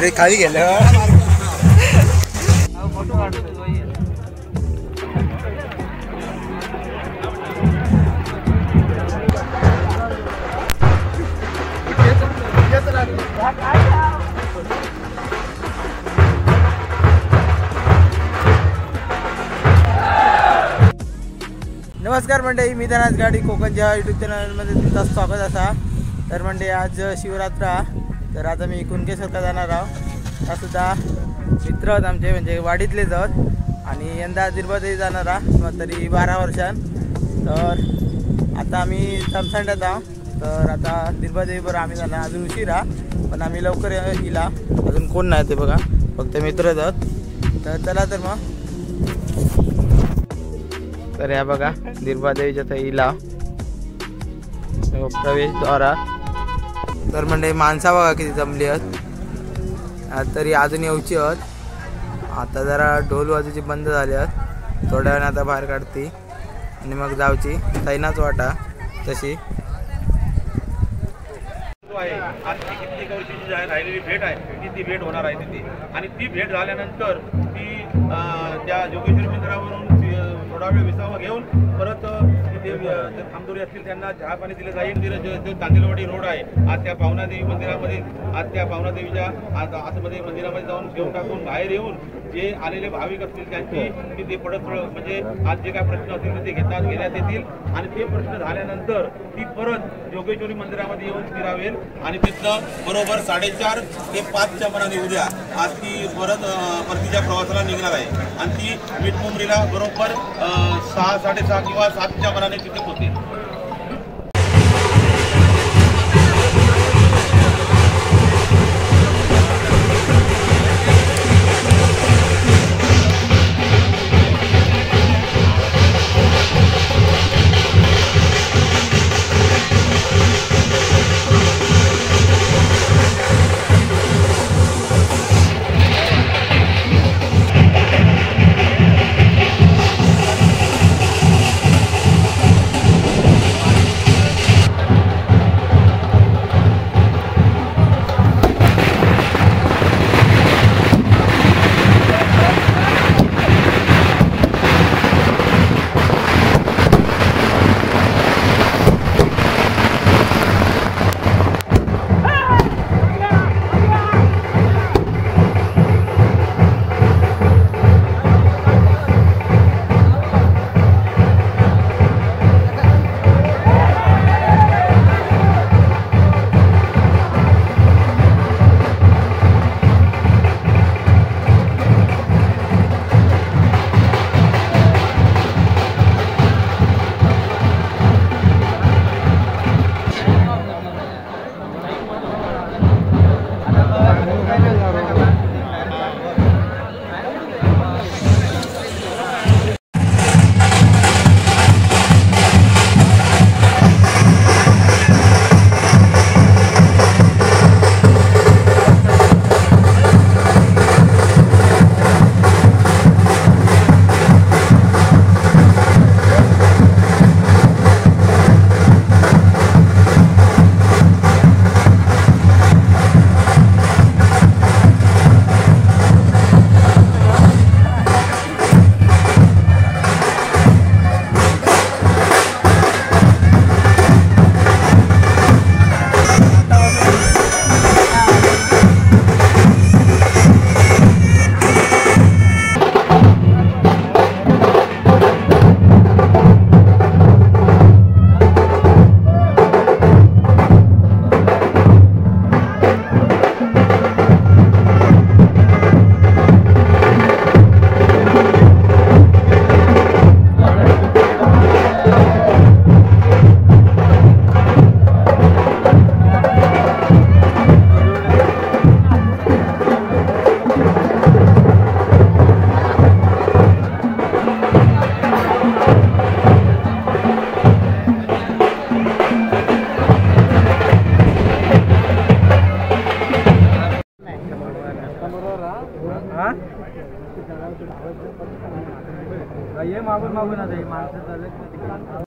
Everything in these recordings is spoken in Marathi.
अरे खाली गेलं नमस्कार मंडळी, मी धनाज गाडी कोकणच्या यूट्यूब चॅनलमध्ये तुमचं स्वागत असा। तर मंडळी आज शिवरात्र, तर आता मी कुणकेश्वरला जाणार आहोत। त्यासुद्धा मित्र आहेत आमचे, म्हणजे वाडीतलेच आहोत आणि यंदा दिरबादेवी जाणार आहोत तरी 12 वर्षां। तर आता आम्ही तमसांड्यात आहोत, तर आता दिरबादेवीवर आम्ही जाणार। अजून उशिरा पण आम्ही लवकर येला, अजून कोण नाही ते बघा, फक्त मित्रच आहोत। तर चला तर मग, तर या बघा दिरबादेवीच्या तईला प्रवेशद्वारा। तर म्हणजे माणसा बघा किती जमली आहेत, तरी अजून येऊची आहेत। आता जरा ढोल वाजूची बंद झाली आहेत, थोड्या वेळाने आता बाहेर काढते आणि मग जाऊची तैनाच वाटा तशी। राहिलेली भेट आहे ती भेट होणार आहे तिथे, आणि ती भेट झाल्यानंतर ती त्या जोगेश्वरी मंदिरावरून थोडा वेळ विसावा घेऊन परत तिथे खामदोरी असतील त्यांना चहा पाणी दिलं जाईल। जो तांदेलवाडी रोड आहे, आज त्या पावनादेवी मंदिरामध्ये, आज त्या पावनादेवीच्या आतमध्ये मंदिरामध्ये जाऊन घेऊन टाकून बाहेर येऊन जे आलेले भाविक असतील त्यांची तिथे परत म्हणजे आज जे काय प्रश्न असतील ते घेण्यात येतील, आणि ते प्रश्न झाल्यानंतर ती परत जोगेश्वरी मंदिरामध्ये येऊन फिरावेल आणि तिथनं बरोबर 4:30 ते 5च्या मनाने उद्या आज ती परत परतीच्या प्रवासाला निघणार आहे, आणि ती मिठमुंबरीला बरोबर 6, 6:30 किंवा 7च्या मनाने तिथे पोहोचेल। ये मागून मागून आता माणसं चालत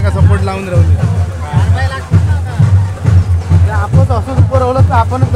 सपोर्ट लावून राहू आपण असंच पुरवलं तर आपणच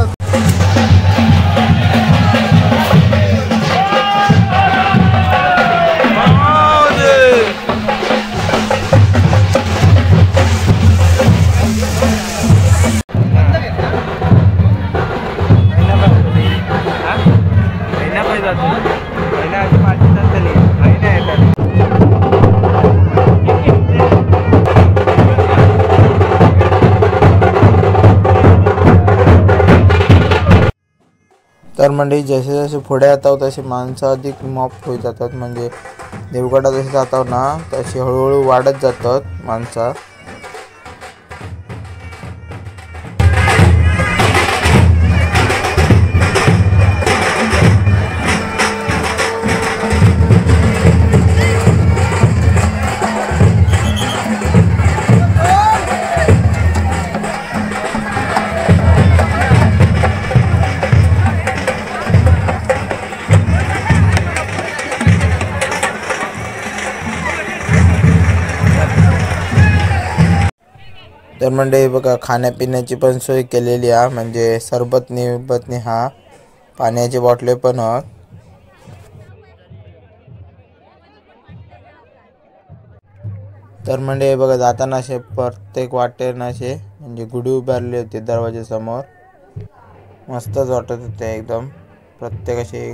तर मंडळी जसे जसे पुढे येतात तसे माणसं अधिक मॉप होत जातात. म्हणजे देवगडात जसे जातात ना तसे हळूहळू वाढत जातात माणसं. तर मंडळी बघा खाण्यापिण्याची पण सोय केलेली आहे. म्हणजे सरबतनी हा पाण्याची बॉटले पण आहेत. तर मंडळी बघा जाताना असे प्रत्येक वाटेनं असे म्हणजे गुढी उभारली होती दरवाजासमोर. मस्तच वाटत होते एकदम. प्रत्येक असे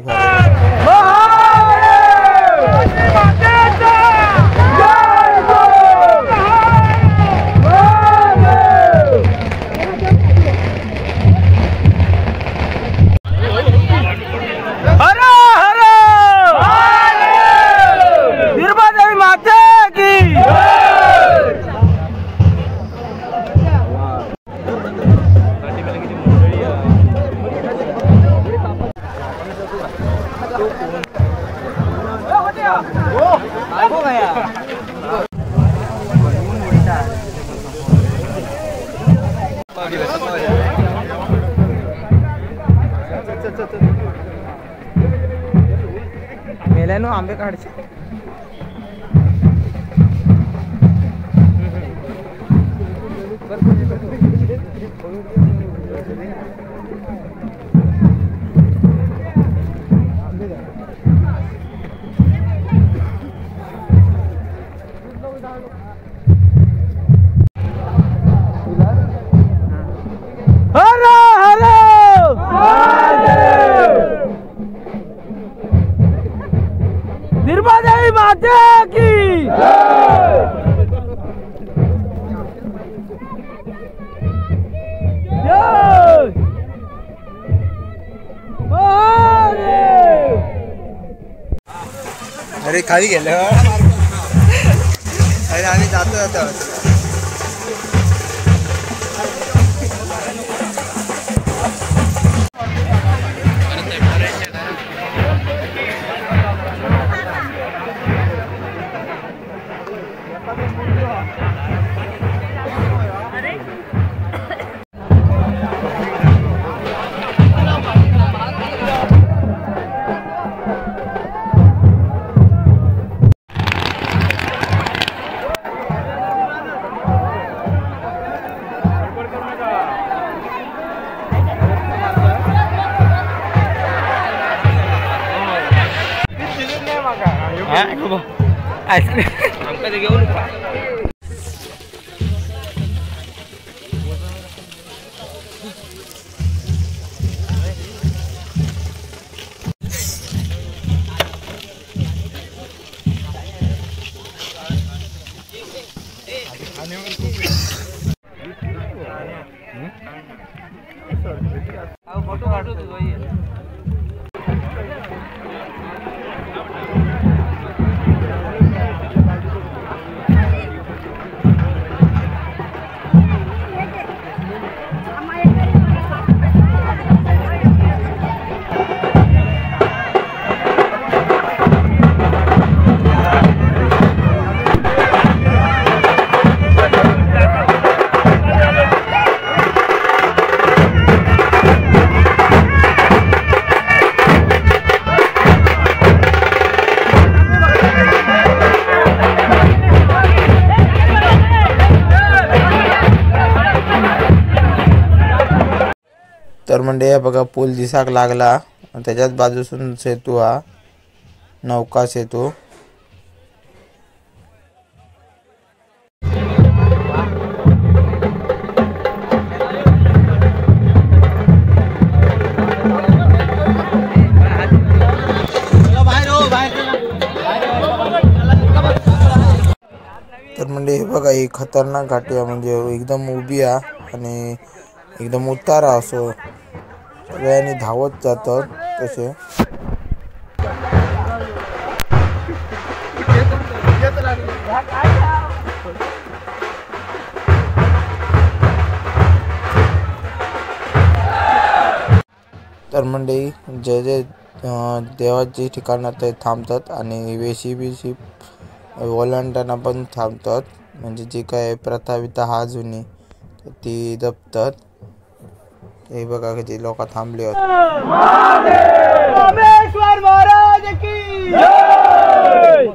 मेल्यानो आंबे काढचे. निर्मदेवी माता की अरे खाली गेलं. अरे आम्ही जातो. आईस्क्रीम आमका ते घेऊन फोटो काढतो म्हणजे हे बघा पूल दिसाक लागला आणि त्याच्याच बाजूसून सेतू हा नौका सेतू. तर म्हणजे हे बघा ही खतरनाक घाटी आहे, म्हणजे एकदम उभी आहे आणि एकदम उतारा असो, सगळ्यांनी धावत जातात तसे. तर म्हणजे जे जे देवाची ठिकाणं ते थांबतात आणि वेशी बिशी ओलांडताना पण थांबतात, म्हणजे जी काय प्रथा विथा हा जुनी ती जपतात. हे बघा किती लोक थांबले होते. रामेश्वर महाराज की जय.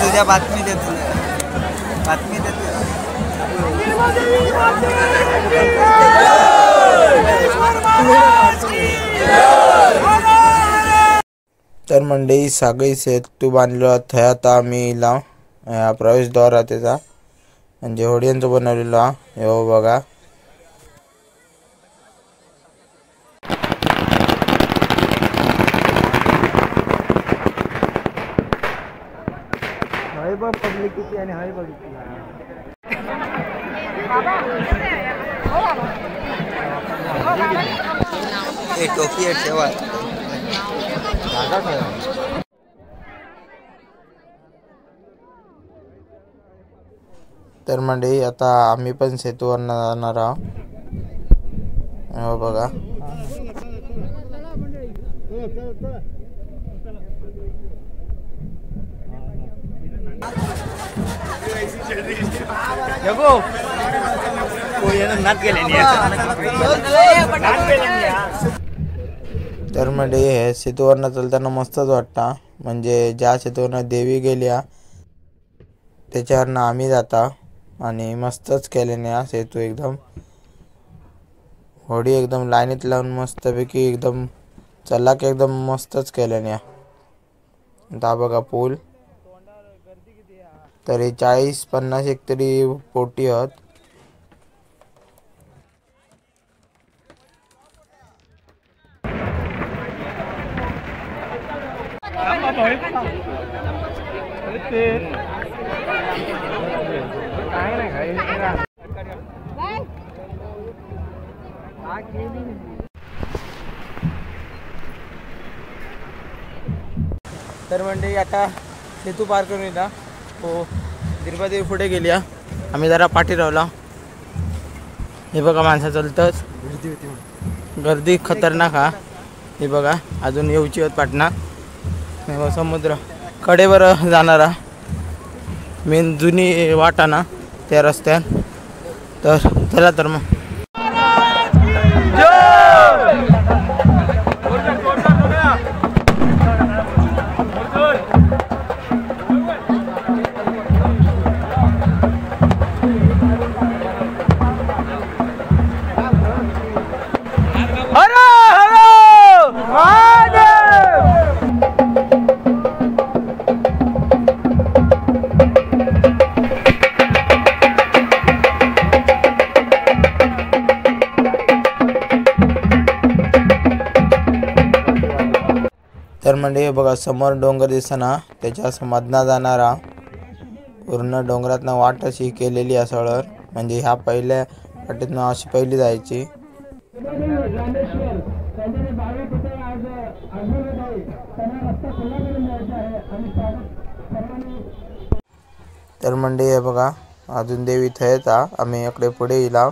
उद्या बातमी देतो, बातमी देतो. तर मंडळी सगळी सेतू बांधलो थंय आता आम्ही इला प्रवेशद्वार आहे त्याचा, म्हणजे होड्यांचं बनवलेलं हा. हो बघा हय बघ पब्लिक किती आणि हय बघितली. टोपी ठेवा. तर मंडळी आता आम्ही पण सेतूवरनं जाणार आहोत. हो बघा तर म्हणजे हे सेतूवरनं चालताना मस्तच वाटतं, म्हणजे ज्या सेतूवरनं देवी गेल्या त्याच्यावरनं आम्ही जाता आणि मस्तच केल्याने हा सेतू एकदम होडी एकदम लाईनीत लावून मस्तपैकी एकदम चलाक एकदम मस्तच केल्याने आता बघा पूल तरी 40-50 एक तरी पोटी आहेत. तर म्हणजे आता सेतू पार करून येता हो दिरबादेवी पुढे गेली आम्ही जरा पाठी रावला. हे बघा माणसं चालतच गर्दी खतरनाक हा. हे बघा अजून येऊची होत पाटणा समुद्र कडेवर जाणारा मेन जुनी वाटा ना त्या रस्त्यात. तर चला तर मग तर म्हणजे बघा समोर डोंगर दिसना त्याच्या मधना जाणारा पूर्ण डोंगरातनं वाट अशी केलेली आहे सरळ. म्हणजे ह्या पहिल्या वाटेतनं अशी पहिली जायची. तर म्हणजे हे बघा अजून देवी थयच आम्ही इकडे पुढे येला.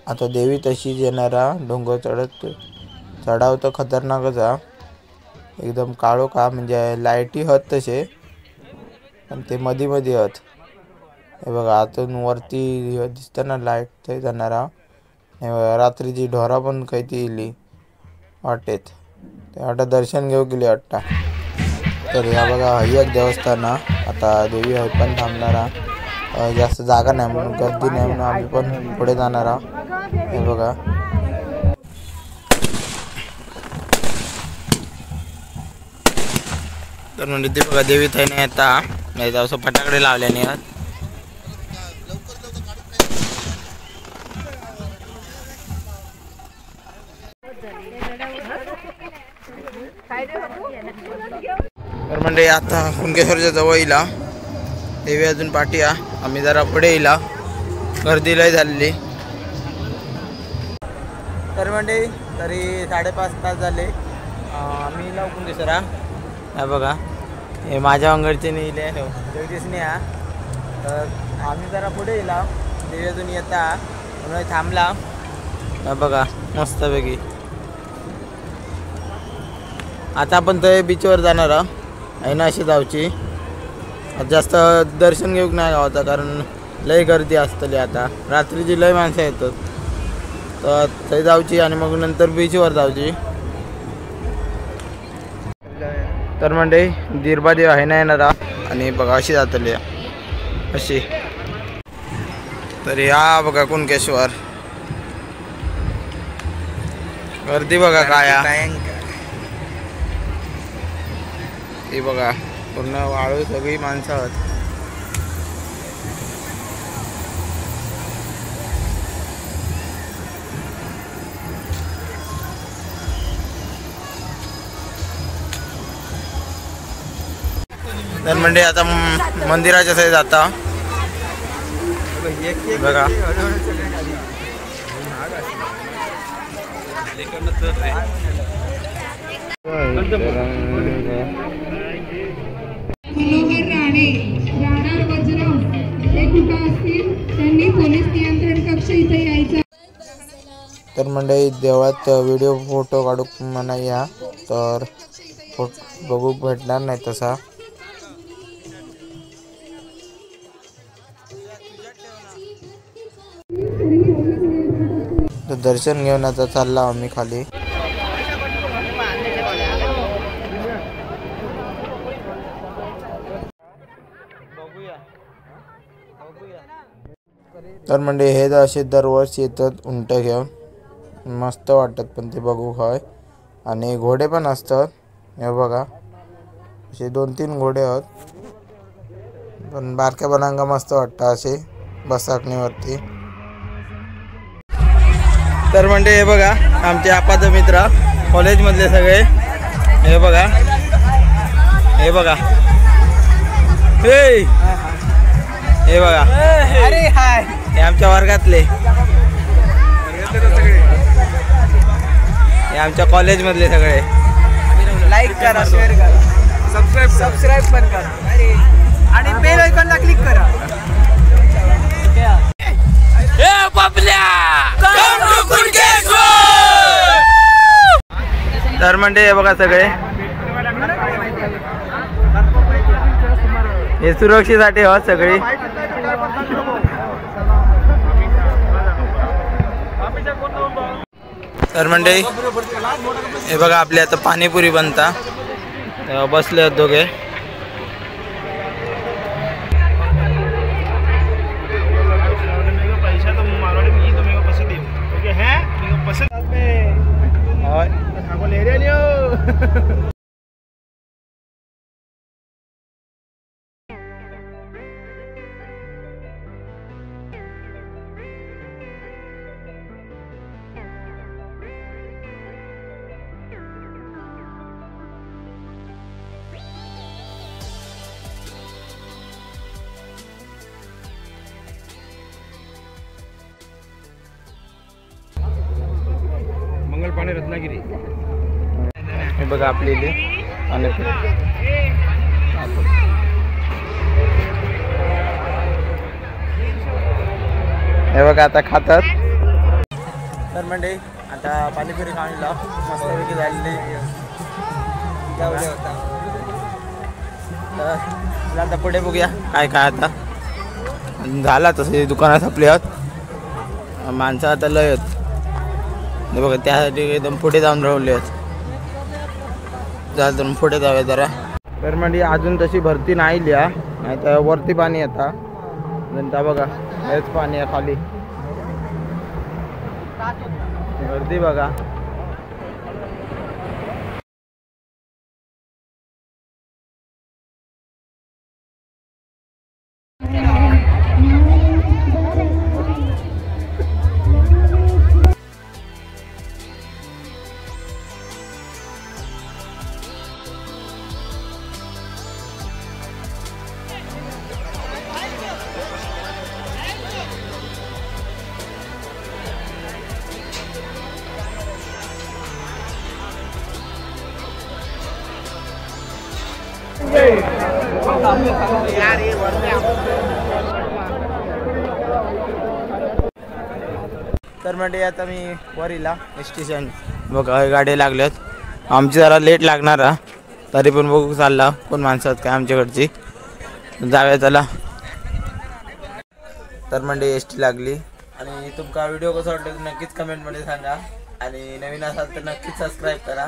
आता देवी तशीच येणारा डोंगर चढाव तर खतरनाकच हा. एकदम काळो का म्हणजे लाईटी हत तसे पण ते मध्ये मध्ये हत. हे बघा आतून वरती दिसतं ना लाईट ते जाणारा. रात्रीची ढोरा पण काही ती येली वाटेत ते आता दर्शन घेऊ गेली वाटता. तर या बघा ही एक देवस्थान आता देवी आहे पण थांबणारा जास्त जागा नाही म्हणून गर्दी नाही म्हणून आम्ही पण पुढे जाणार आहोत. हे बघा तर म्हणजे ते बघा देवी थाय नाही येता नाही तर असं फटाकडे लावल्याने आहेत. तर म्हणजे आता कुणकेश्वरच्या जवळ येला देवी अजून पाठी आम्ही जरा पुढे येला गर्दी लय झालेली. तर म्हणजे तरी 5.5 तास झाले आम्ही लाव कुणकेश्वरा. हा बघा हे माझ्या अंगडचे नेले जगदीशने तर आम्ही जरा पुढे येला देवी अजून येता म्हणून थांबला. हा बघा मस्तपैकी आता आपण तर बीचवर जाणार आहे ना अशी जाऊची. जास्त दर्शन घेऊक नाही गावाचा कारण लय गर्दी असतली. आता रात्रीची लय माणसं येतात तर ते जाऊची आणि मग नंतर बीचवर जाऊची. तर म्हणजे दिरबादेव आहे ना येणार आणि बघा अशी जातली अशी. तर या बघा कुणकेश्वर गर्दी बघा काय हे बघा पूर्ण वाळू सगळी माणसं आहेत. तर म्हणजे आता मंदिराच्या साईड जाता बघा मनोहर राणे राहणार वज्रम हे कुठं असतील त्यांनी पोलीस नियंत्रण कक्ष इथे यायचं. तर मंडळी देवळात व्हिडिओ फोटो काढूक म्हणा या तर बघू भेटणार नाही तसा. तर दर्शन घेऊन आता चालला आम्ही खाली. बघूया तर म्हणजे हे तर असे दरवर्षी येतात उंट घेऊन, मस्त वाटतात पण ते बघू हय. आणि घोडे पण असतात, हे बघा असे 2-3 घोडे आहेत, पण बारक्या बनांगा मस्त वाटतं असे बसाकणीवरती. तर म्हणजे हे बघा आमचे आपाचे मित्र कॉलेजमधले सगळे, हे बघा हे बघा हे बघा, अरे हाय हे आमच्या वर्गातले, हे आमच्या कॉलेजमधले सगळे. लाईक करा, शेअर करा, सबस्क्राईब पण करा आणि बेल आयकॉनला क्लिक करा. तर म्हणजे हे बघा सगळे, हे सुरक्षेसाठी हो सगळी. तर म्हणजे हे बघा आपले आता पाणीपुरी बनता, बसले आहेत दोघे. मंगलपाणे रत्नागिरी. हे बघा आपली पाणीपुरी. हे बघा आता खातात. तर म्हणजे आता पाणीपुरी खाऊन मस्तपैकी झालेली तर आता पुढे बघूया काय काय. आता झाला तसे दुकानात आपले आहेत, माणसं आता लय आहेत. हे बघा त्यासाठी एकदम पुढे जाऊन राहिले आहेत, जाऊन पुढे जाऊया जरा. तर म्हणजे अजून तशी भरती नाही लिहा, नाही तर वरती पाणी येता. नंतर बघा हेच पाणी आहे खाली, गर्दी बघा. तर म्हणजे आता मी वरीला स्टेशन बघा गाडी लागल्यात. आमची जरा लेट लागणार तरी पण बघू चालला कोण माणसं आहेत काय आमच्याकडची, जाऊया चला. तर म्हणजे एस टी लागली. आणि तुमका व्हिडिओ कसा वाटला नक्कीच कमेंटमध्ये सांगा, आणि नवीन असाल तर नक्कीच सबस्क्राईब करा.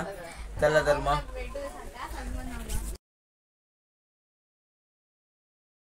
चला तर मग